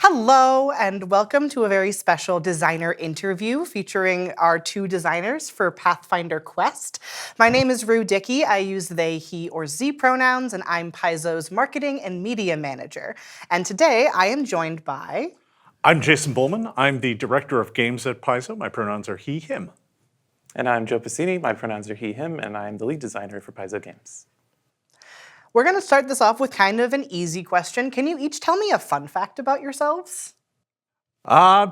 Hello, and welcome to a very special designer interview featuring our two designers for Pathfinder Quest. My name is Rue Dickey. I use they, he, or ze pronouns, and I'm Paizo's marketing and media manager. And today I am joined by... I'm Jason Bulmahn. I'm the director of games at Paizo. My pronouns are he, him. And I'm Joe Pasini. My pronouns are he, him, and I'm the lead designer for Paizo Games. We're going to start this off with kind of an easy question. Can you each tell me a fun fact about yourselves?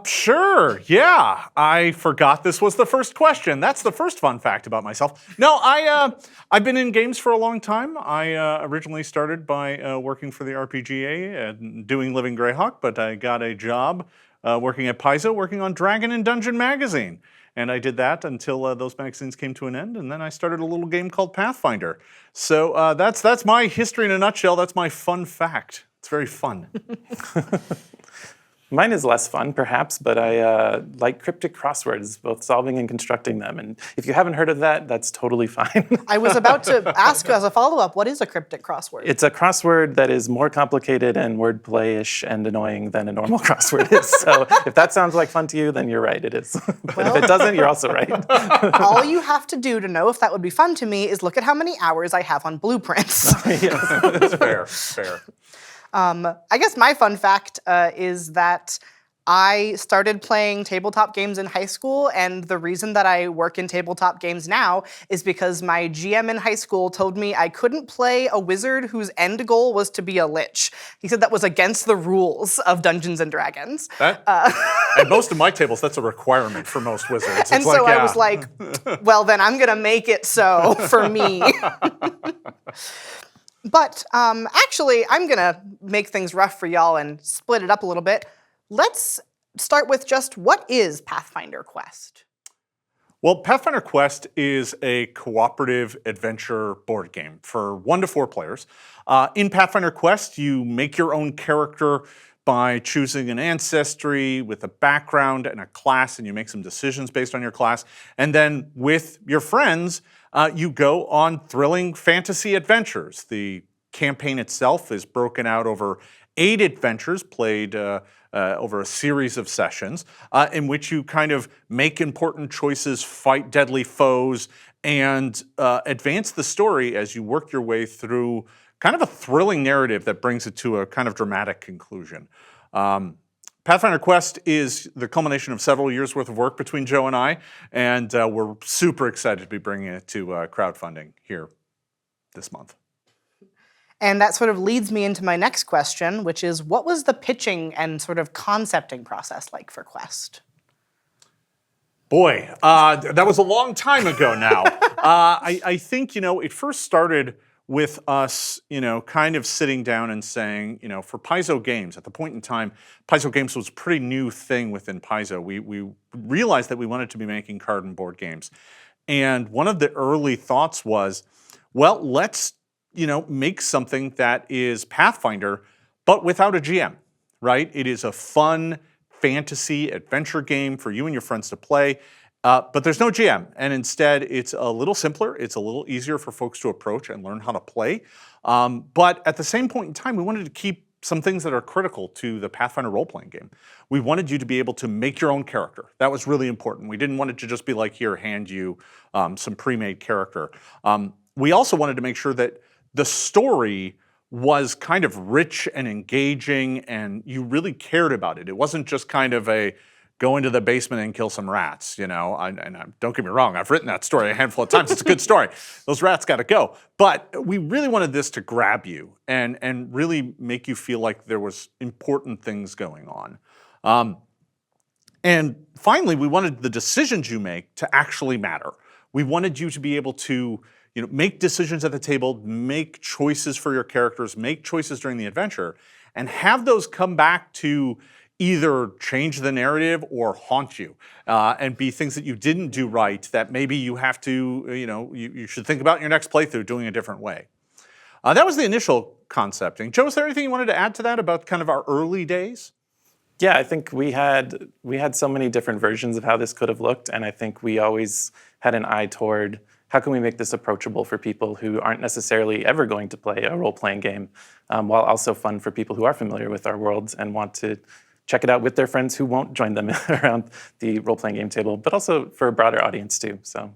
Sure, yeah. I forgot this was the first question. That's the first fun fact about myself. No, I've been in games for a long time. I originally started by working for the RPGA and doing Living Greyhawk, but I got a job working at Paizo, working on Dragon and Dungeon magazine. And I did that until those magazines came to an end, and then I started a little game called Pathfinder. So that's my history in a nutshell. That's my fun fact. It's very fun. Mine is less fun, perhaps, but I like cryptic crosswords, both solving and constructing them. And if you haven't heard of that, that's totally fine. I was about to ask as a follow-up, what is a cryptic crossword? It's a crossword that is more complicated and wordplay-ish and annoying than a normal crossword is. So if that sounds like fun to you, then you're right, it is. But if it doesn't, you're also right. All you have to do to know if that would be fun to me is look at how many hours I have on blueprints. That's fair. I guess my fun fact is that I started playing tabletop games in high school, and the reason that I work in tabletop games now is because my GM in high school told me I couldn't play a wizard whose end goal was to be a lich. He said that was against the rules of Dungeons and Dragons. And most of my tables, that's a requirement for most wizards. And so I was like, well, then I'm going to make it so for me. But actually, I'm going to make things rough for y'all and split it up a little bit. Let's start with just what is Pathfinder Quest? Well, Pathfinder Quest is a cooperative adventure board game for 1 to 4 players. In Pathfinder Quest, you make your own character by choosing an ancestry with a background and a class, and you make some decisions based on your class. And then with your friends, you go on thrilling fantasy adventures. The campaign itself is broken out over 8 adventures played over a series of sessions in which you kind of make important choices, fight deadly foes, and advance the story as you work your way through kind of a thrilling narrative that brings it to a kind of dramatic conclusion. Pathfinder Quest is the culmination of several years' worth of work between Joe and I, and we're super excited to be bringing it to crowdfunding here this month. And that sort of leads me into my next question, which is, what was the pitching and sort of concepting process like for Quest? Boy, that was a long time ago now. I think, it first started with us, kind of sitting down and saying, for Paizo Games, at the point in time, Paizo Games was a pretty new thing within Paizo. We realized that we wanted to be making card and board games. And one of the early thoughts was, well, let's, make something that is Pathfinder, but without a GM, right? It is a fun fantasy adventure game for you and your friends to play. But there's no GM, and instead it's a little simpler, it's a little easier for folks to approach and learn how to play. But at the same point in time, we wanted to keep some things that are critical to the Pathfinder role-playing game. We wanted you to be able to make your own character. That was really important. We didn't want it to just be like, here, hand you some pre-made character. We also wanted to make sure that the story was kind of rich and engaging, and you really cared about it. It wasn't just kind of a go into the basement and kill some rats, And don't get me wrong, I've written that story a handful of times. It's a good story. Those rats got to go. But we really wanted this to grab you and really make you feel like there was important things going on. And finally, we wanted the decisions you make to actually matter. We wanted you to be able to make decisions at the table, make choices for your characters, make choices during the adventure, and have those come back to either change the narrative or haunt you, and be things that you didn't do right that maybe you have to, you should think about in your next playthrough doing a different way. That was the initial concepting. Joe, is there anything you wanted to add to that about kind of our early days? Yeah, I think we had so many different versions of how this could have looked, and I think we always had an eye toward how can we make this approachable for people who aren't necessarily ever going to play a role-playing game, while also fun for people who are familiar with our worlds and want to check it out with their friends who won't join them around the role-playing game table, but also for a broader audience too. So,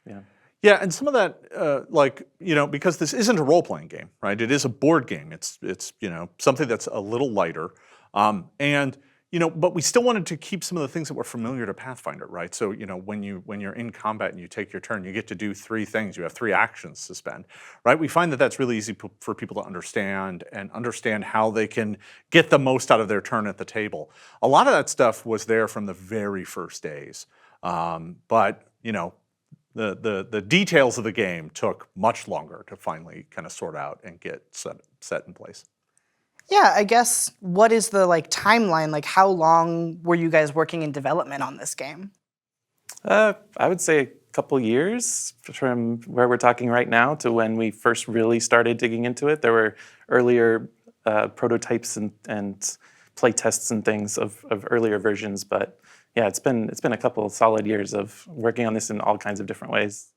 yeah. Yeah, and some of that, because this isn't a role-playing game, right? It is a board game. It's something that's a little lighter, but we still wanted to keep some of the things that were familiar to Pathfinder, right? So, when you're in combat and you take your turn, you get to do 3 things. You have 3 actions to spend, right? We find that that's really easy for people to understand and understand how they can get the most out of their turn at the table. A lot of that stuff was there from the very first days, but the details of the game took much longer to finally kind of sort out and get set in place. Yeah, I guess, what is the timeline? Like, how long were you guys working in development on this game? I would say a couple years from where we're talking right now to when we first really started digging into it. There were earlier prototypes and play tests and things of earlier versions, but yeah, it's been a couple of solid years of working on this in all kinds of different ways.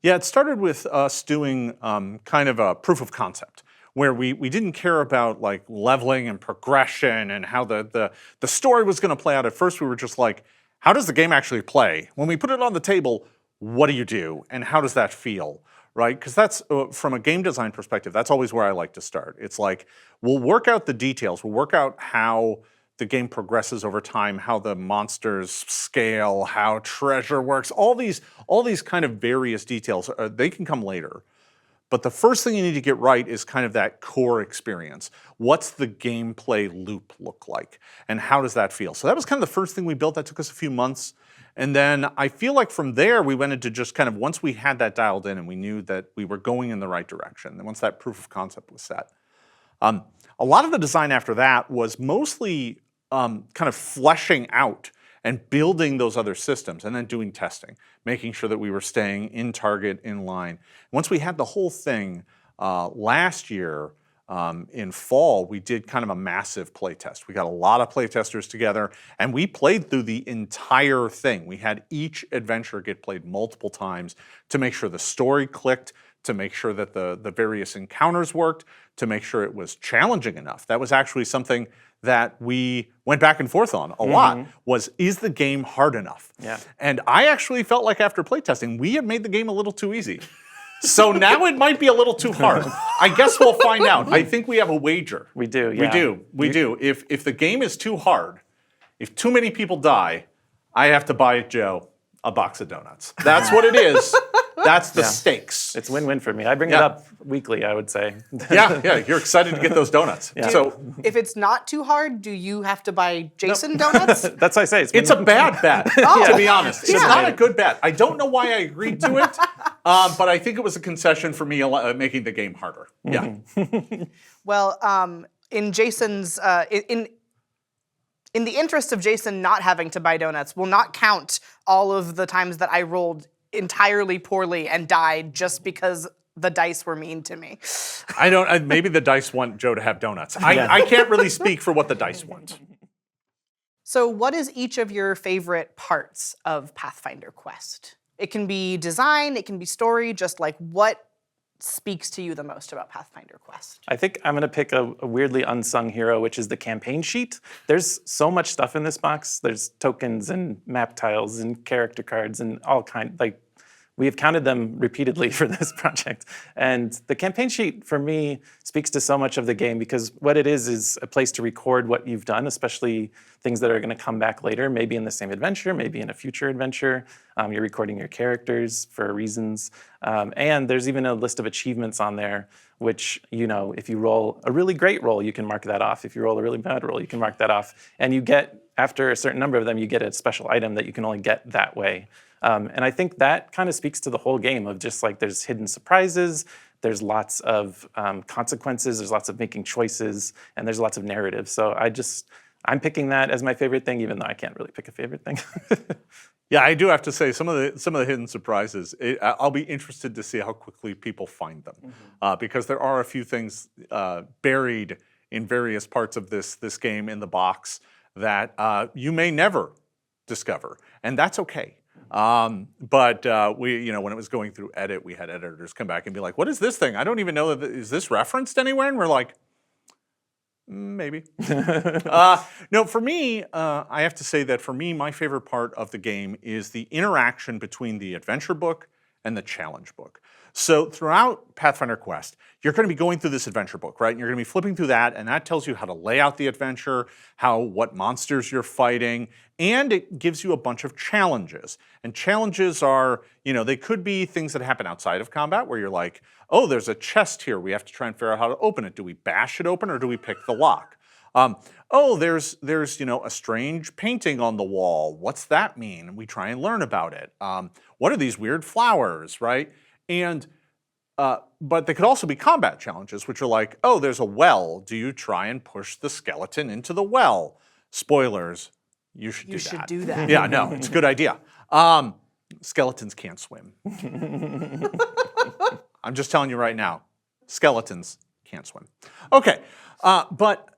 Yeah, it started with us doing kind of a proof of concept, where we didn't care about leveling and progression and how the story was going to play out. At first, we were just like, how does the game actually play? When we put it on the table, what do you do, and how does that feel, right? Because that's, from a game design perspective, that's always where I like to start. It's like, we'll work out the details, we'll work out how the game progresses over time, how the monsters scale, how treasure works, all these kind of various details, they can come later. But the first thing you need to get right is kind of that core experience. What's the gameplay loop look like? And how does that feel? So that was kind of the first thing we built. That took us a few months. And then I feel like from there, we went into just kind of, once we had that dialed in and we knew that we were going in the right direction, and once that proof of concept was set, a lot of the design after that was mostly kind of fleshing out and building those other systems and then doing testing, making sure that we were staying in target, in line. Once we had the whole thing, last year in fall, we did kind of a massive play test. We got a lot of play testers together and we played through the entire thing. We had each adventure get played multiple times to make sure the story clicked, to make sure that the various encounters worked, to make sure it was challenging enough. That was actually something that we went back and forth on a lot, was, is the game hard enough? Yeah. And I actually felt like after playtesting, we had made the game a little too easy. So now it might be a little too hard. I guess we'll find out. I think we have a wager. We do, yeah. We do. If the game is too hard, if too many people die, I have to buy Joe a box of donuts. That's what it is. That's the stakes. It's win-win for me. I bring it up weekly, I would say. Yeah, you're excited to get those donuts. Yeah. So if it's not too hard, do you have to buy Jason donuts? That's what I say. It's a bad bet, to be honest. It's not a good bet. I don't know why I agreed to it, but I think it was a concession for me making the game harder. Yeah. Well, in Jason's in the interest of Jason not having to buy donuts, we'll not count all of the times that I rolled entirely poorly and died just because the dice were mean to me. Maybe the dice want Joe to have donuts. I can't really speak for what the dice want. So what is each of your favorite parts of Pathfinder Quest? It can be design, it can be story, just what speaks to you the most about Pathfinder Quest? I think I'm going to pick a weirdly unsung hero, which is the campaign sheet. There's so much stuff in this box. There's tokens and map tiles and character cards and all kind. We have counted them repeatedly for this project. And the campaign sheet, for me, speaks to so much of the game because what it is a place to record what you've done, especially things that are going to come back later, maybe in the same adventure, maybe in a future adventure. You're recording your characters for reasons. And there's even a list of achievements on there, which, if you roll a really great roll, you can mark that off. If you roll a really bad roll, you can mark that off. And you get, after a certain number of them, you get a special item that you can only get that way. And I think that kind of speaks to the whole game of just there's hidden surprises, there's lots of consequences, there's lots of making choices, and there's lots of narrative. So I'm picking that as my favorite thing, even though I can't really pick a favorite thing. Yeah, I do have to say some of the hidden surprises. I'll be interested to see how quickly people find them, because there are a few things buried in various parts of this game in the box that you may never discover, and that's okay. But we, when it was going through edit, we had editors come back and be like, "What is this thing? I don't even know is this referenced anywhere?" And we're like, Maybe. No, for me, I have to say that for me, my favorite part of the game is the interaction between the adventure book and the challenge book. So throughout Pathfinder Quest, you're going to be going through this adventure book, right? And you're going to be flipping through that, and that tells you how to lay out the adventure, what monsters you're fighting, and it gives you a bunch of challenges. And challenges are, they could be things that happen outside of combat where you're like, oh, there's a chest here. We have to try and figure out how to open it. Do we bash it open or do we pick the lock? Oh, there's a strange painting on the wall. What's that mean? We try and learn about it. What are these weird flowers, right? And but they could also be combat challenges, which are like, oh, there's a well. Do you try and push the skeleton into the well? Spoilers, you should do that. Yeah, no, it's a good idea. Skeletons can't swim. I'm just telling you right now, skeletons can't swim. Okay, but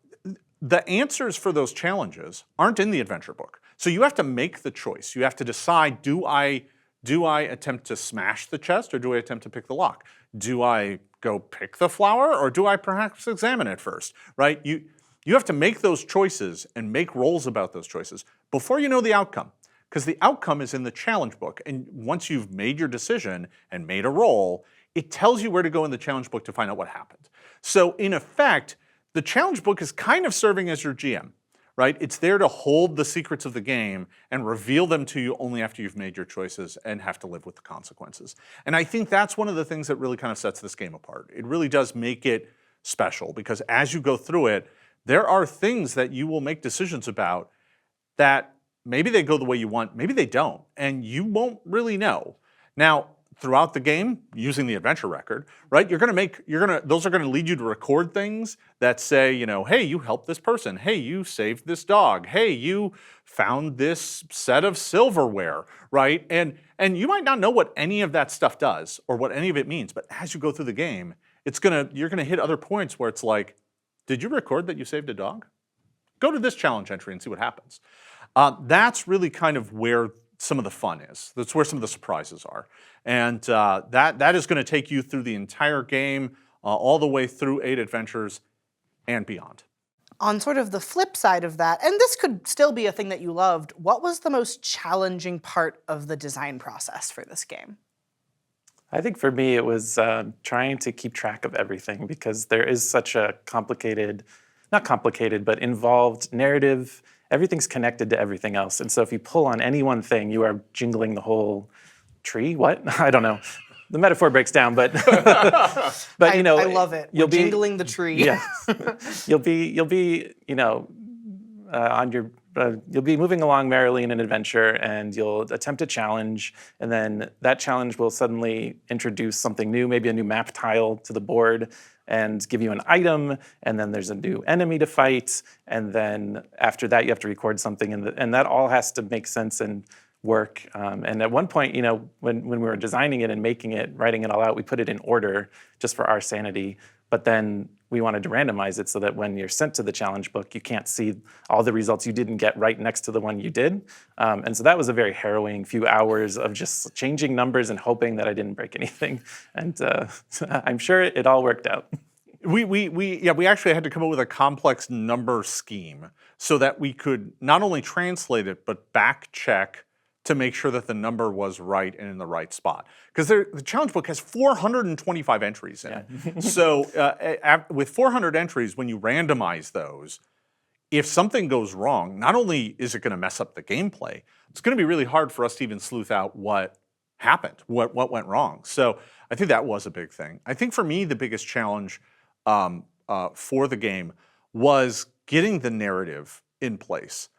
the answers for those challenges aren't in the adventure book. So you have to make the choice. You have to decide, do I attempt to smash the chest or do I attempt to pick the lock? Do I go pick the flower or do I perhaps examine it first, right? You have to make those choices and make rolls about those choices before you know the outcome, because the outcome is in the challenge book. And once you've made your decision and made a roll, it tells you where to go in the challenge book to find out what happened. So in effect, the challenge book is kind of serving as your GM, right? It's there to hold the secrets of the game and reveal them to you only after you've made your choices and have to live with the consequences. And I think that's one of the things that really kind of sets this game apart. It really does make it special because as you go through it, there are things that you will make decisions about that maybe they go the way you want, maybe they don't, and you won't really know. Now, throughout the game, using the adventure record, right? Those are gonna lead you to record things that say, hey, you helped this person. Hey, you saved this dog. Hey, you found this set of silverware, right? And you might not know what any of that stuff does or what any of it means, but as you go through the game, you're gonna hit other points where it's like, did you record that you saved a dog? Go to this challenge entry and see what happens. That's really kind of where some of the fun is. That's where some of the surprises are. And that is going to take you through the entire game, all the way through 8 adventures and beyond. On sort of the flip side of that, and this could still be a thing that you loved, what was the most challenging part of the design process for this game? I think for me it was trying to keep track of everything because there is such a not complicated, but involved narrative. Everything's connected to everything else. And so if you pull on any one thing, you are jingling the whole tree. What? I don't know. The metaphor breaks down, but but I love it. You'll be jingling the tree. Yes. You'll be on your you'll be moving along merrily in an adventure and you'll attempt a challenge, and then that challenge will suddenly introduce something new, maybe a new map tile to the board, and give you an item, and then there's a new enemy to fight, and then after that you have to record something, and that all has to make sense and work. And at one point, when we were designing it and making it, writing it all out, we put it in order just for our sanity, but then we wanted to randomize it so that when you're sent to the challenge book, you can't see all the results you didn't get right next to the one you did. And so that was a very harrowing few hours of just changing numbers and hoping that I didn't break anything. And I'm sure it all worked out. We actually had to come up with a complex number scheme so that we could not only translate it, but back check to make sure that the number was right and in the right spot. Because the challenge book has 425 entries in it. So with 400 entries, when you randomize those, if something goes wrong, not only is it going to mess up the gameplay, it's going to be really hard for us to even sleuth out what happened, what went wrong. So I think that was a big thing. I think for me, the biggest challenge for the game was getting the narrative in place.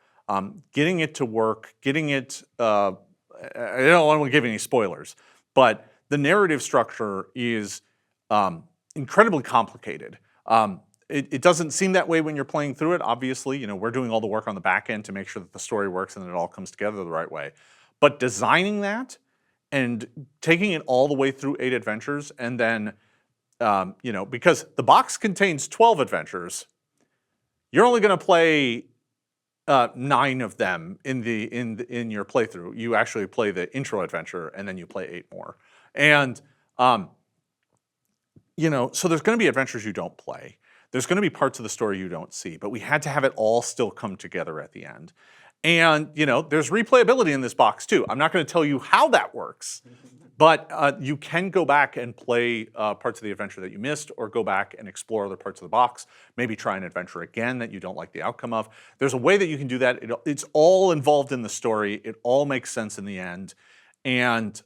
Getting it to work, getting it, I don't want to give any spoilers, but the narrative structure is incredibly complicated. It doesn't seem that way when you're playing through it. Obviously, we're doing all the work on the back end to make sure that the story works and that it all comes together the right way. But designing that and taking it all the way through 8 adventures and then, because the box contains 12 adventures, you're only going to play 9 of them in your playthrough. You actually play the intro adventure and then you play 8 more. And so there's going to be adventures you don't play. there's going to be parts of the story you don't see, but we had to have it all still come together at the end. And, you know, there's replayability in this box too. I'm not going to tell you how that works, but you can go back and play parts of the adventure that you missed, or go back and explore other parts of the box, maybe try an adventure again that you don't like the outcome of. There's a way that you can do that. It's all involved in the story. It all makes sense in the end. And,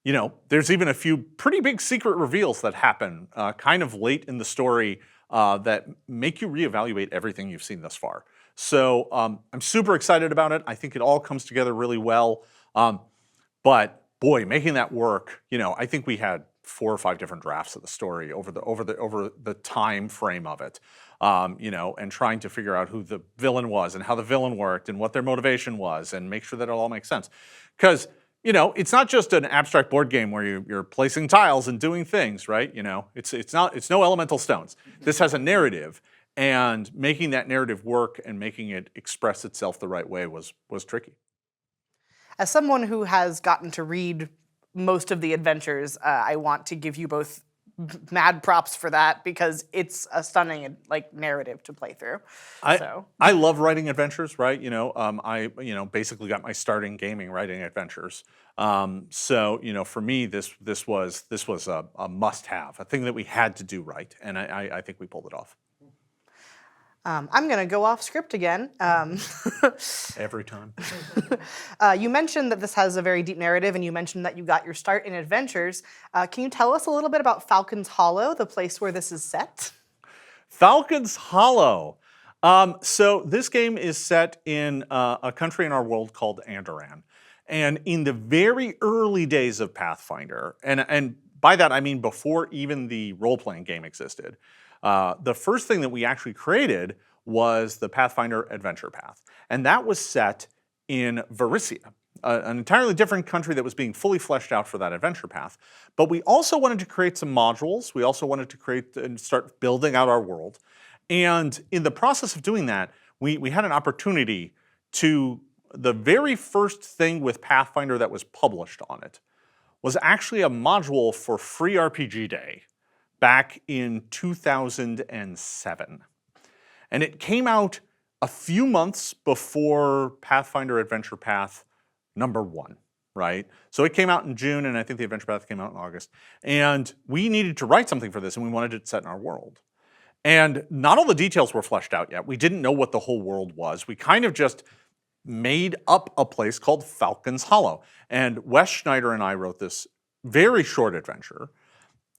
you know, there's even a few pretty big secret reveals that happen kind of late in the story that make you reevaluate everything you've seen thus far. So I'm super excited about it. I think it all comes together really well. But boy, making that work, you know, I think we had 4 or 5 different drafts of the story over the time frame of it. You know, and trying to figure out who the villain was and how the villain worked and what their motivation was, and make sure that it all makes sense. Because, you know, it's not just an abstract board game where you're placing tiles and doing things, right? You know, it's no elemental stones. This has a narrative. And making that narrative work and making it express itself the right way was tricky. As someone who has gotten to read most of the adventures, I want to give you both mad props for that, because it's a stunning narrative to play through. I love writing adventures, right? You know, I basically got my start in gaming writing adventures. So you know, for me, this was a must-have, a thing that we had to do right, and I think we pulled it off. I'm going to go off script again. Every time. You mentioned that this has a very deep narrative, and you mentioned that you got your start in adventures. Can you tell us a little bit about Falcon's Hollow, the place where this is set? Falcon's Hollow. So this game is set in a country in our world called Andoran. And in the very early days of Pathfinder, and by that I mean before even the role-playing game existed, the first thing that we actually created was the Pathfinder Adventure Path. And that was set in Varisia, an entirely different country that was being fully fleshed out for that adventure path. But we also wanted to create some modules. We also wanted to create and start building out our world. And in the process of doing that, we had an opportunity to, the very first thing with Pathfinder that was published on it was actually a module for Free RPG Day back in 2007. And it came out a few months before Pathfinder Adventure Path #1, right? So it came out in June, and I think the Adventure Path came out in August. And we needed to write something for this, and we wanted it set in our world. And not all the details were fleshed out yet. We didn't know what the whole world was. We kind of just made up a place called Falcon's Hollow. And Wes Schneider and I wrote this very short adventure.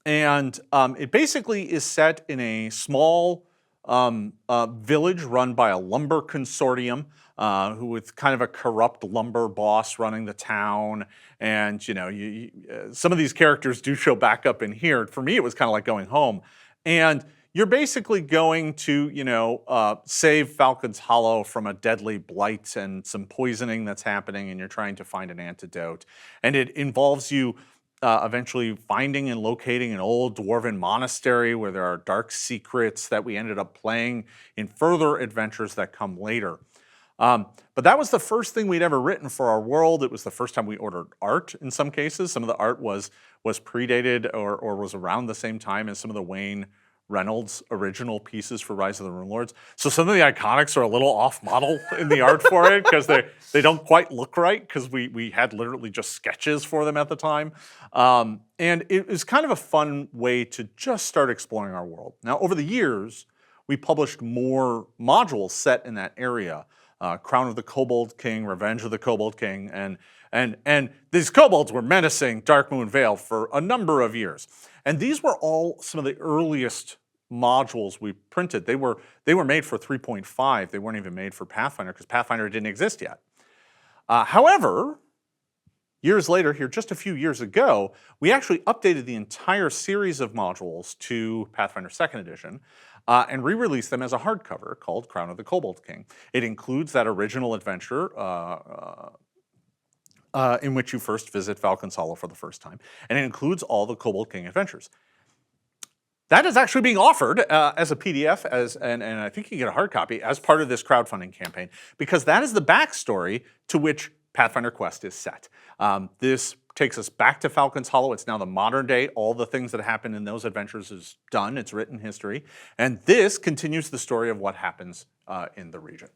And it basically is set in a small village run by a lumber consortium, who with kind of a corrupt lumber boss running the town. And you know, some of these characters do show back up in here. For me, it was kind of like going home. And you're basically going to, you know, save Falcon's Hollow from a deadly blight and some poisoning that's happening, and you're trying to find an antidote. And it involves you eventually finding and locating an old dwarven monastery where there are dark secrets that we ended up playing in further adventures that come later. But that was the first thing we'd ever written for our world. It was the first time we ordered art in some cases. Some of the art was predated or was around the same time as some of the Wayne Reynolds original pieces for Rise of the Runelords. So some of the iconics are a little off model in the art for it, because they don't quite look right, because we had literally just sketches for them at the time. And it was kind of a fun way to just start exploring our world. Now, over the years, we published more modules set in that area. Crown of the Kobold King, Revenge of the Kobold King, and these kobolds were menacing Darkmoon Vale for a number of years. And these were all some of the earliest modules we printed. They were made for 3.5. They weren't even made for Pathfinder, because Pathfinder didn't exist yet. However, years later, here just a few years ago, we actually updated the entire series of modules to Pathfinder 2nd Edition and re-released them as a hardcover called Crown of the Kobold King. It includes that original adventure in which you first visit Falcon's Hollow for the first time, and it includes all the Kobold King adventures. That is actually being offered as a PDF, and I think you can get a hard copy as part of this crowdfunding campaign, because that is the backstory to which Pathfinder Quest is set. This takes us back to Falcon's Hollow. It's now the modern day. All the things that happened in those adventures is done. It's written history. And this continues the story of what happens in the region.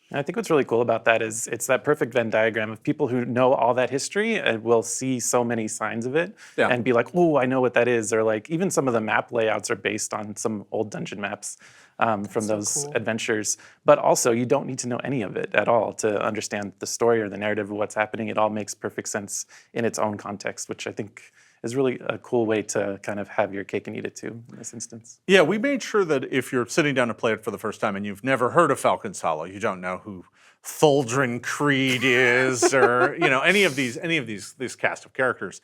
I think what's really cool about that is it's that perfect Venn diagram of people who know all that history and will see so many signs of it and be like, oh, I know what that is. Or like even some of the map layouts are based on some old dungeon maps from those adventures. But also you don't need to know any of it at all to understand the story or the narrative of what's happening. It all makes perfect sense in its own context, which I think is really a cool way to kind of have your cake and eat it too in this instance. Yeah, we made sure that if you're sitting down to play it for the first time and you've never heard of Falcon's Hollow, you don't know who Tholdrin Creed is, or any of these cast of characters,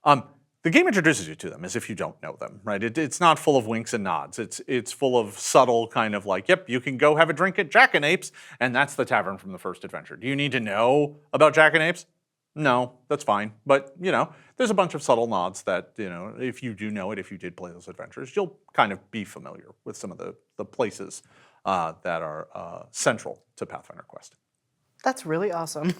the game introduces you to them as if you don't know them, right? It's not full of winks and nods. It's full of subtle kind of like, yep, you can go have a drink at Jack and Apes, and that's the tavern from the first adventure. Do you need to know about Jack and Apes? No, that's fine. But, there's a bunch of subtle nods that, if you do know it, if you did play those adventures, you'll kind of be familiar with some of the places that are central to Pathfinder Quest. That's really awesome.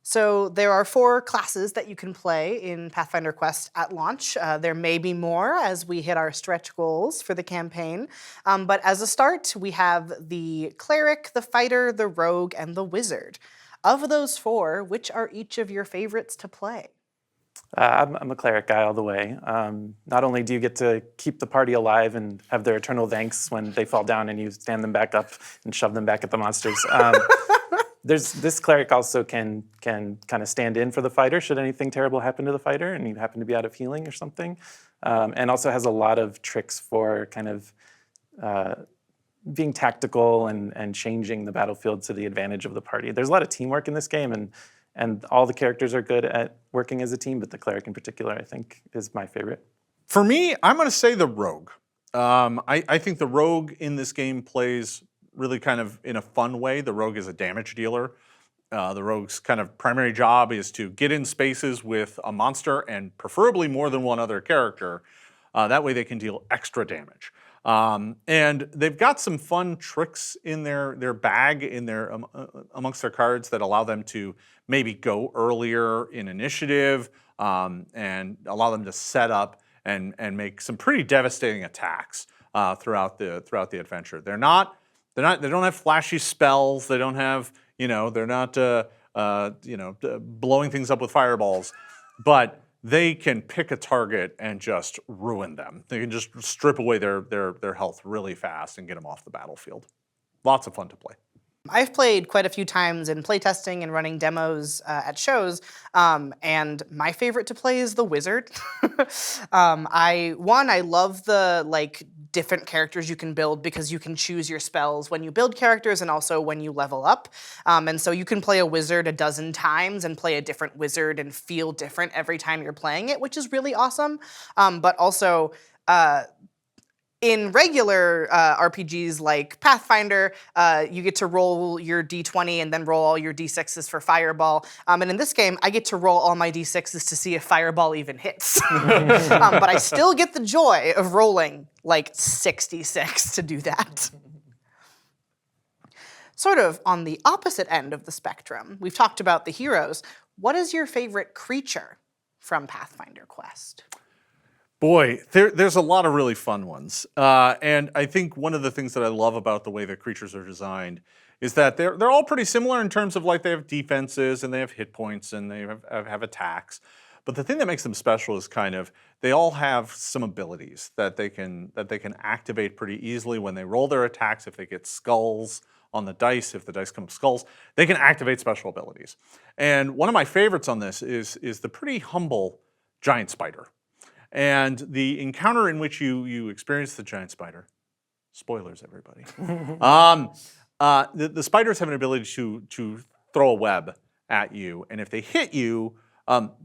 So there are 4 classes that you can play in Pathfinder Quest at launch. There may be more as we hit our stretch goals for the campaign. But as a start, we have the Cleric, the Fighter, the Rogue, and the Wizard. Of those 4, which are each of your favorites to play? I'm a cleric guy all the way. Not only do you get to keep the party alive and have their eternal thanks when they fall down and you stand them back up and shove them back at the monsters. This cleric also can kind of stand in for the fighter should anything terrible happen to the fighter and you happen to be out of healing or something. And also has a lot of tricks for kind of being tactical and changing the battlefield to the advantage of the party. There's a lot of teamwork in this game, and all the characters are good at working as a team, but the cleric in particular, I think, is my favorite. For me, I'm going to say the Rogue. I think the Rogue in this game plays really kind of in a fun way. The Rogue is a damage dealer. The Rogue's kind of primary job is to get in spaces with a monster and preferably more than one other character. That way they can deal extra damage. And they've got some fun tricks in their bag, amongst their cards that allow them to maybe go earlier in initiative and allow them to set up and make some pretty devastating attacks throughout the adventure. They don't have flashy spells. They don't have they're not blowing things up with fireballs, but they can pick a target and just ruin them. They can just strip away their health really fast and get them off the battlefield. Lots of fun to play. I've played quite a few times in playtesting and running demos at shows, and my favorite to play is the Wizard. I love the different characters you can build because you can choose your spells when you build characters and also when you level up. And so you can play a wizard a dozen times and play a different wizard and feel different every time you're playing it, which is really awesome. But also, in regular RPGs like Pathfinder, you get to roll your d20 and then roll all your d6s for Fireball. And in this game, I get to roll all my d6s to see if Fireball even hits. But I still get the joy of rolling 66 to do that. Sort of on the opposite end of the spectrum, we've talked about the heroes. What is your favorite creature from Pathfinder Quest? Boy, there's a lot of really fun ones. And I think one of the things that I love about the way that creatures are designed is that they're all pretty similar in terms of they have defenses and they have hit points and they have attacks. But the thing that makes them special is kind of they all have some abilities that they can activate pretty easily when they roll their attacks. If they get skulls on the dice, if the dice come skulls, they can activate special abilities. And one of my favorites on this is the pretty humble giant spider. And the encounter in which you experience the giant spider, spoilers everybody, the spiders have an ability to throw a web at you, and if they hit you,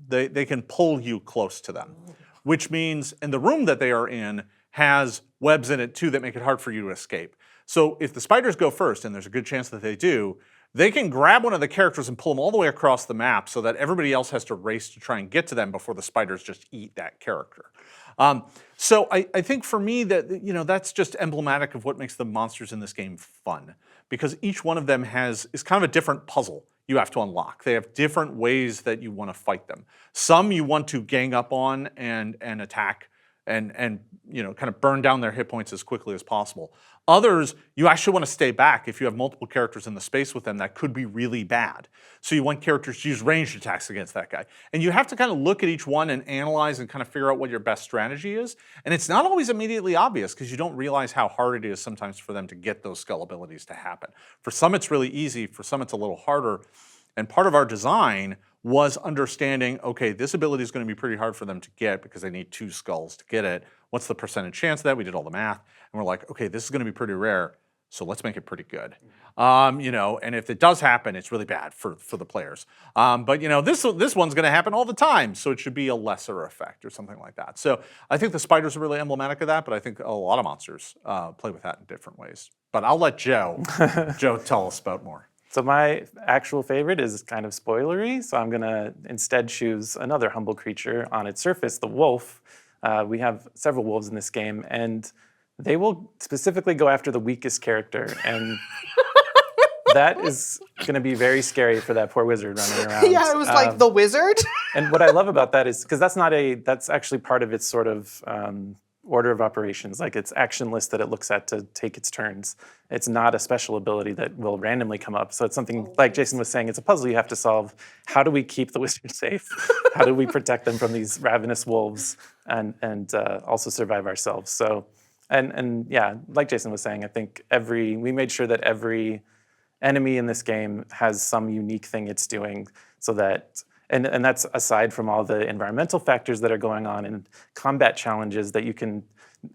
they can pull you close to them, which means, and the room that they are in has webs in it too that make it hard for you to escape. So if the spiders go first, and there's a good chance that they do, they can grab one of the characters and pull them all the way across the map so that everybody else has to race to try and get to them before the spiders just eat that character. So I think for me that that's just emblematic of what makes the monsters in this game fun, because each one of them is kind of a different puzzle. you have to unlock. They have different ways that you want to fight them. Some you want to gang up on and attack and kind of burn down their hit points as quickly as possible. Others, you actually want to stay back if you have multiple characters in the space with them that could be really bad. So you want characters to use ranged attacks against that guy. And you have to kind of look at each one and analyze and kind of figure out what your best strategy is. And it's not always immediately obvious because you don't realize how hard it is sometimes for them to get those skill abilities to happen. For some it's really easy, for some it's a little harder. And part of our design was understanding, okay, this ability is going to be pretty hard for them to get because they need 2 skulls to get it. What's the percentage chance of that? We did all the math, and we're like, okay, this is going to be pretty rare, so let's make it pretty good. And if it does happen, it's really bad for the players. But this one's going to happen all the time, so it should be a lesser effect or something like that. So I think the spiders are really emblematic of that, but I think a lot of monsters play with that in different ways. But I'll let Joe tell us about more. So my actual favorite is kind of spoilery, so I'm going to instead choose another humble creature on its surface, the wolf. We have several wolves in this game, and they will specifically go after the weakest character, and that is going to be very scary for that poor wizard running around. Yeah, it was like the wizard. And what I love about that is, because that's actually part of its sort of order of operations, like its action list that it looks at to take its turns. It's not a special ability that will randomly come up. So it's something, like Jason was saying, it's a puzzle you have to solve. How do we keep the wizard safe? How do we protect them from these ravenous wolves and also survive ourselves? So, and yeah, like Jason was saying, I think we made sure that every enemy in this game has some unique thing it's doing so that, and that's aside from all the environmental factors that are going on and combat challenges that you can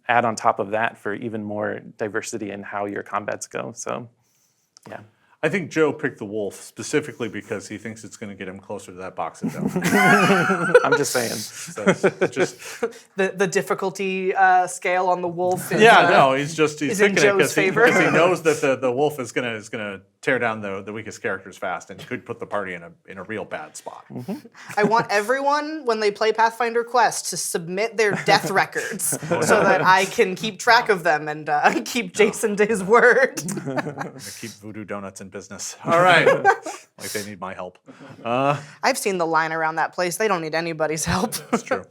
add on top of that for even more diversity in how your combats go. So, yeah. I think Joe picked the wolf specifically because he thinks it's going to get him closer to that box of dough. I'm just saying. So just the difficulty scale on the wolf is, he's in picking it Joe's favor. because he knows that the wolf is gonna tear down the weakest characters fast and could put the party in a real bad spot. Mm-hmm. I want everyone, when they play Pathfinder Quest, to submit their death records so that I can keep track of them and keep Jason to his word. I'm gonna keep Voodoo Donuts in business. All right, like they need my help. I've seen the line around that place. They don't need anybody's help. That's true.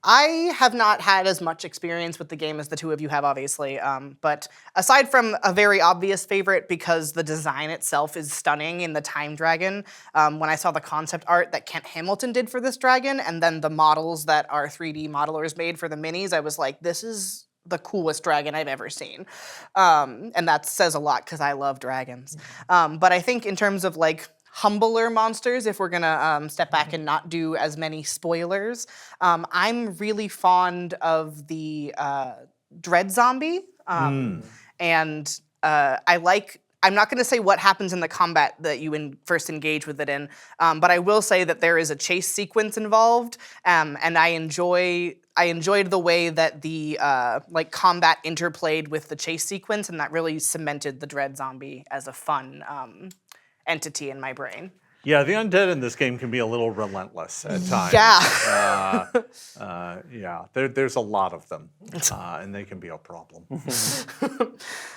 I have not had as much experience with the game as the two of you have, obviously. But aside from a very obvious favorite, because the design itself is stunning in the Time Dragon, when I saw the concept art that Kent Hamilton did for this dragon, and then the models that our 3D modelers made for the minis, I was like, this is the coolest dragon I've ever seen. And that says a lot, because I love dragons. But I think in terms of like humbler monsters, if we're gonna step back and not do as many spoilers, I'm really fond of the Dread Zombie, and I'm not gonna say what happens in the combat that you first engage with it in, but I will say that there is a chase sequence involved, and I enjoyed the way that the combat interplayed with the chase sequence, and that really cemented the Dread Zombie as a fun entity in my brain. Yeah, the undead in this game can be a little relentless at times. Yeah. There's a lot of them, and they can be a problem.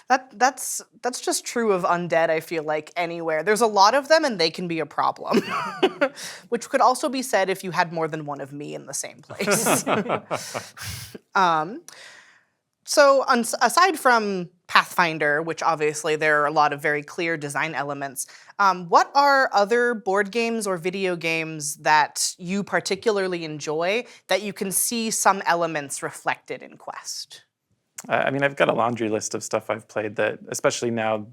That's just true of undead, I feel like, anywhere. There's a lot of them, and they can be a problem. Which could also be said if you had more than one of me in the same place. So aside from Pathfinder, which obviously there are a lot of very clear design elements, what are other board games or video games that you particularly enjoy that you can see some elements reflected in Quest? I mean, I've got a laundry list of stuff I've played that, especially now,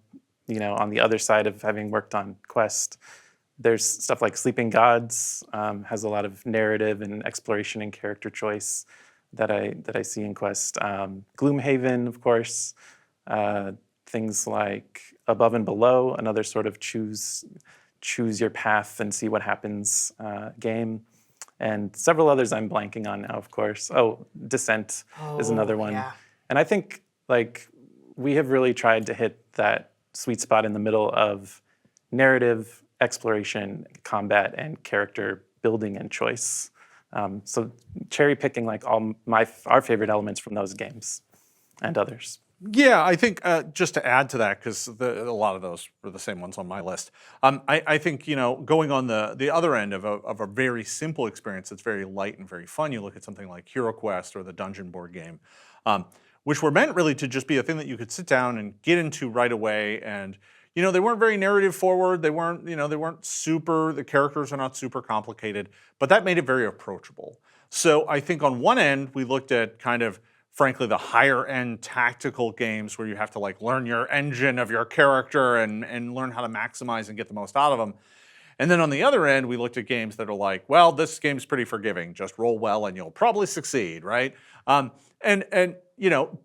on the other side of having worked on Quest, there's stuff like Sleeping Gods, has a lot of narrative and exploration and character choice that I see in Quest. Gloomhaven, of course. Things like Above and Below, another sort of choose your path and see what happens game. And several others I'm blanking on now, of course. Oh, Descent is another one. Yeah. And I think we have really tried to hit that sweet spot in the middle of narrative, exploration, combat, and character building and choice. So cherry picking our favorite elements from those games and others. Yeah, I think just to add to that, because a lot of those were the same ones on my list. I think going on the other end of a very simple experience that's very light and very fun. You look at something like Hero Quest or the Dungeon board game, which were meant really to just be a thing that you could sit down and get into right away. And they weren't very narrative forward. They weren't super. The characters are not super complicated, but that made it very approachable. So I think on one end we looked at kind of, frankly, the higher end tactical games where you have to like learn your engine of your character and learn how to maximize and get the most out of them. And then on the other end, we looked at games that are like, well, this game's pretty forgiving. Just roll well and you'll probably succeed, right? And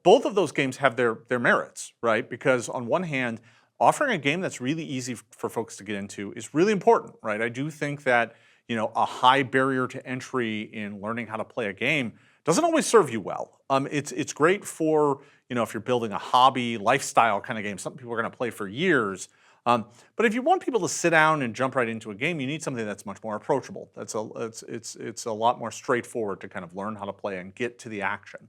both of those games have their merits, right? Because on one hand, offering a game that's really easy for folks to get into is really important, right? I do think that a high barrier to entry in learning how to play a game doesn't always serve you well. It's great for if you're building a hobby, lifestyle kind of game, something people are going to play for years. But if you want people to sit down and jump right into a game, you need something that's much more approachable. It's a lot more straightforward to kind of learn how to play and get to the action.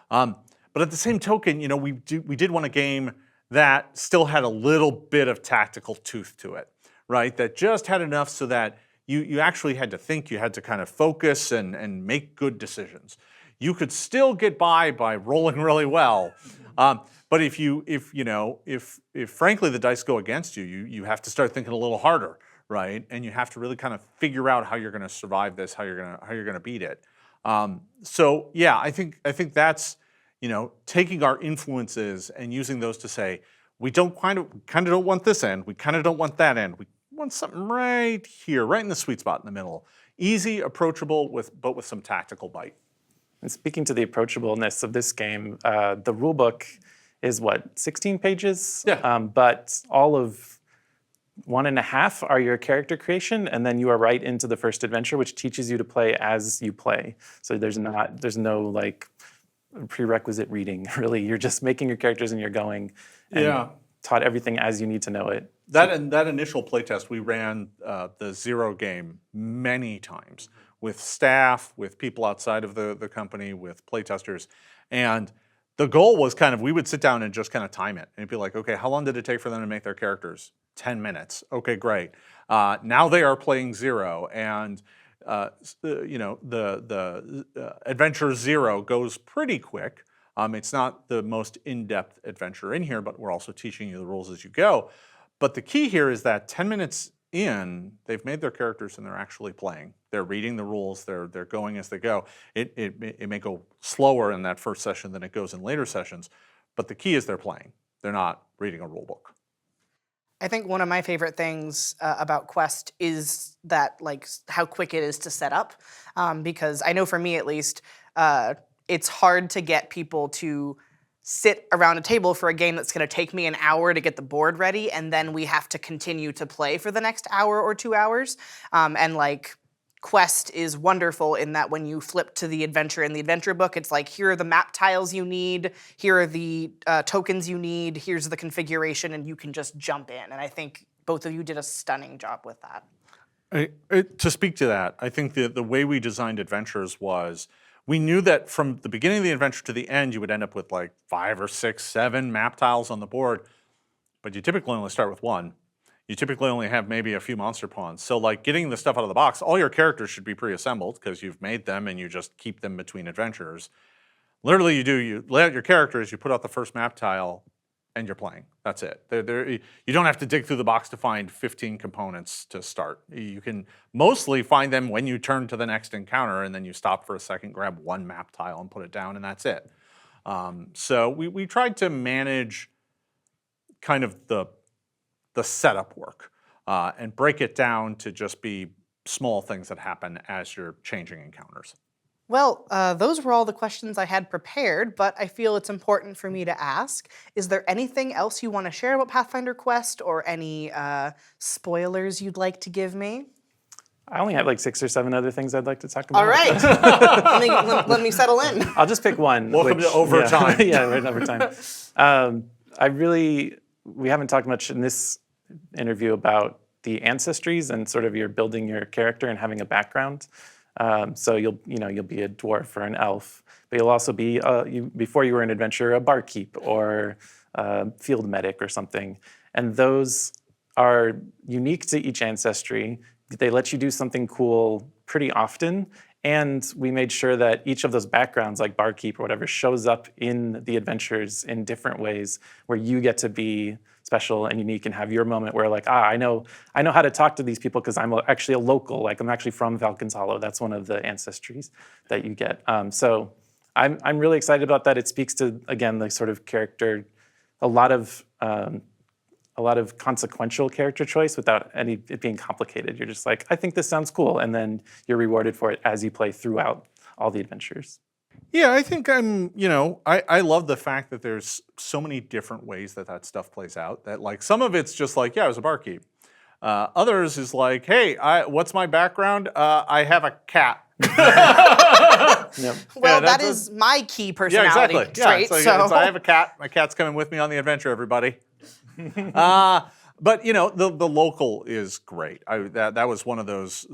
But at the same token, we did want a game that still had a little bit of tactical tooth to it, right? That just had enough so that you actually had to think, you had to kind of focus and make good decisions. You could still get by rolling really well, but if frankly the dice go against you, you have to start thinking a little harder, right? And you have to really kind of figure out how you're going to survive this, how you're going to beat it. So yeah, I think that's taking our influences and using those to say we kind of don't want this end, we kind of don't want that end, we want something right here, right in the sweet spot in the middle. Easy, approachable, but with some tactical bite. And speaking to the approachableness of this game, the rule book is 16 pages? Yeah. But all of 1.5 are your character creation, and then you are right into the first adventure, which teaches you to play as you play. So there's no like prerequisite reading, really. You're just making your characters and you're going. And taught everything as you need to know it. That initial playtest, we ran the Zero game many times with staff, with people outside of the company, with playtesters. And the goal was we would sit down and just kind of time it. And be like, okay, how long did it take for them to make their characters? 10 minutes. Okay, great. Now they are playing Zero. And the adventure Zero goes pretty quick. It's not the most in-depth adventure in here, but we're also teaching you the rules as you go. But the key here is that 10 minutes in, they've made their characters and they're actually playing. They're reading the rules. They're going as they go. It may go slower in that first session than it goes in later sessions, but the key is they're playing. They're not reading a rule book. I think one of my favorite things about Quest is that how quick it is to set up, because I know for me at least, it's hard to get people to sit around a table for a game that's going to take me an hour to get the board ready, and then we have to continue to play for the next hour or 2 hours. Quest is wonderful in that when you flip to the adventure in the adventure book, it's like, here are the map tiles you need, here are the tokens you need, here's the configuration, and you can just jump in. And I think both of you did a stunning job with that. To speak to that, I think the way we designed adventures was, we knew that from the beginning of the adventure to the end, you would end up with 5 or 6, 7 map tiles on the board, but you typically only start with 1. You typically only have maybe a few monster pawns. So getting the stuff out of the box, all your characters should be pre-assembled because you've made them and you just keep them between adventures. Literally you lay out your characters, you put out the first map tile, and you're playing. That's it. You don't have to dig through the box to find 15 components to start. You can mostly find them when you turn to the next encounter, and then you stop for a second, grab one map tile, and put it down, and that's it. So we tried to manage kind of the setup work and break it down to just be small things that happen as you're changing encounters. Well, those were all the questions I had prepared, but I feel it's important for me to ask. Is there anything else you want to share about Pathfinder Quest, or any spoilers you'd like to give me? I only have 6 or 7 other things I'd like to talk about. All right. let me settle in. I'll just pick one. Welcome to overtime. Yeah, we're in overtime. We haven't talked much in this interview about the Ancestries and sort of you're building your character and having a background. So you'll be a dwarf or an elf, but you'll also be before you were an adventurer, a barkeep or a field medic or something. And those are unique to each ancestry. They let you do something cool pretty often. And we made sure that each of those backgrounds, like barkeep or whatever, shows up in the adventures in different ways where you get to be special and unique and have your moment where like, I know how to talk to these people because I'm actually a local, like I'm actually from Falcon's Hollow. That's one of the ancestries that you get. So I'm really excited about that. It speaks to, again, the sort of character, a lot of consequential character choice without it being complicated. You're just like, I think this sounds cool, and then you're rewarded for it as you play throughout all the adventures. Yeah, I think I love the fact that there's so many different ways that stuff plays out. That like some of it's just like, yeah, I was a barkeep. Others is like, hey, what's my background? I have a cat. Yep. Well, that is my key personality trait. Yeah, it's I have a cat. My cat's coming with me on the adventure, everybody. But the local is great. That was one of those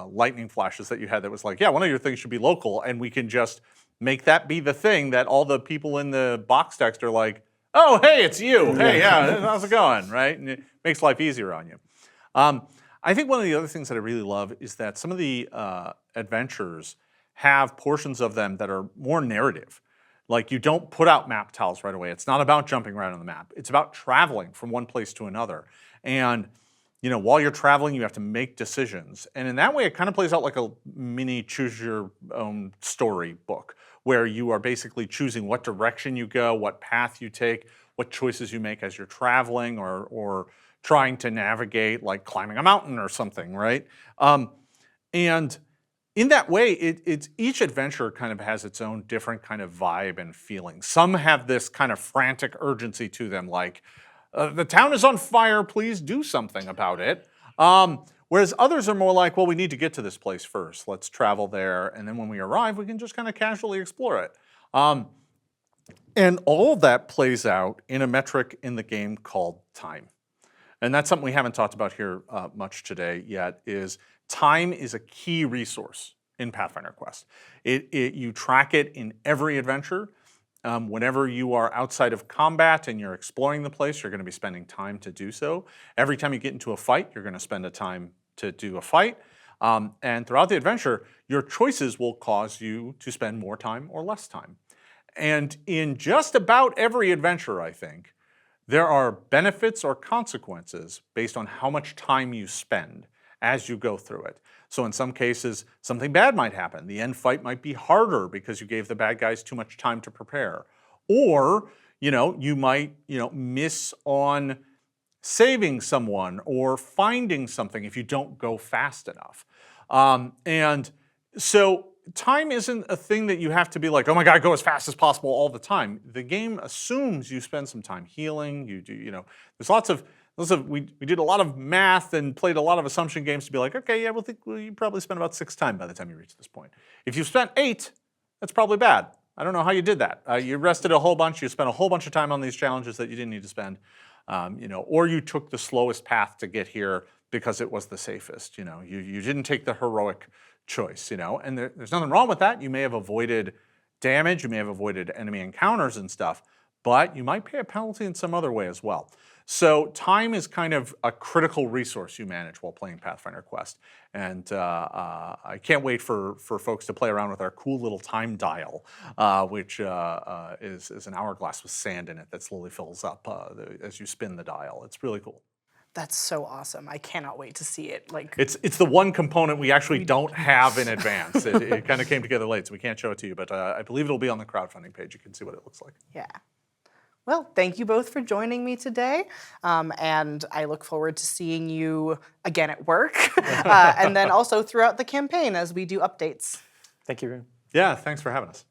lightning flashes that you had that was like, yeah, one of your things should be local, and we can just make that be the thing that all the people in the box text are like, oh, hey, it's you. Hey, yeah, how's it going, right? And it makes life easier on you. I think one of the other things that I really love is that some of the adventures have portions of them that are more narrative. Like you don't put out map tiles right away. It's not about jumping around on the map. It's about traveling from one place to another. And while you're traveling, you have to make decisions. And in that way, it kind of plays out like a mini choose your own story book, where you are basically choosing what direction you go, what path you take, what choices you make as you're traveling or trying to navigate, like climbing a mountain or something, right? And in that way, it's each adventure kind of has its own different kind of vibe and feeling. Some have this kind of frantic urgency to them, like, the town is on fire, please do something about it. Whereas others are more like, well, we need to get to this place first. Let's travel there, and then when we arrive, we can just kind of casually explore it. And all of that plays out in a metric in the game called time. And that's something we haven't talked about here much today yet, is time is a key resource in Pathfinder Quest. You track it in every adventure. Whenever you are outside of combat and you're exploring the place, you're going to be spending time to do so. Every time you get into a fight, you're going to spend a time to do a fight. And throughout the adventure, your choices will cause you to spend more time or less time. And in just about every adventure, I think, there are benefits or consequences based on how much time you spend as you go through it. So in some cases, something bad might happen. The end fight might be harder because you gave the bad guys too much time to prepare. Or, you might, miss on saving someone or finding something if you don't go fast enough. And so time isn't a thing that you have to be like, oh my God, go as fast as possible all the time. The game assumes you spend some time healing. You do, there's lots of we did a lot of math and played a lot of assumption games to be like, okay, yeah, you probably spent about 6 time by the time you reach this point. If you spent 8, that's probably bad. I don't know how you did that. You rested a whole bunch. You spent a whole bunch of time on these challenges that you didn't need to spend, or you took the slowest path to get here because it was the safest. You didn't take the heroic choice. And there's nothing wrong with that. You may have avoided damage. You may have avoided enemy encounters and stuff, but you might pay a penalty in some other way as well. So time is kind of a critical resource you manage while playing Pathfinder Quest. And I can't wait for folks to play around with our cool little time dial, which is an hourglass with sand in it that slowly fills up as you spin the dial. It's really cool. That's so awesome. I cannot wait to see it. It's the one component we actually don't have in advance. It kind of came together late, so we can't show it to you, but I believe it'll be on the crowdfunding page. You can see what it looks like. Yeah. Well, thank you both for joining me today, and I look forward to seeing you again at work, and then also throughout the campaign as we do updates. Thank you, Rune. Yeah, thanks for having us.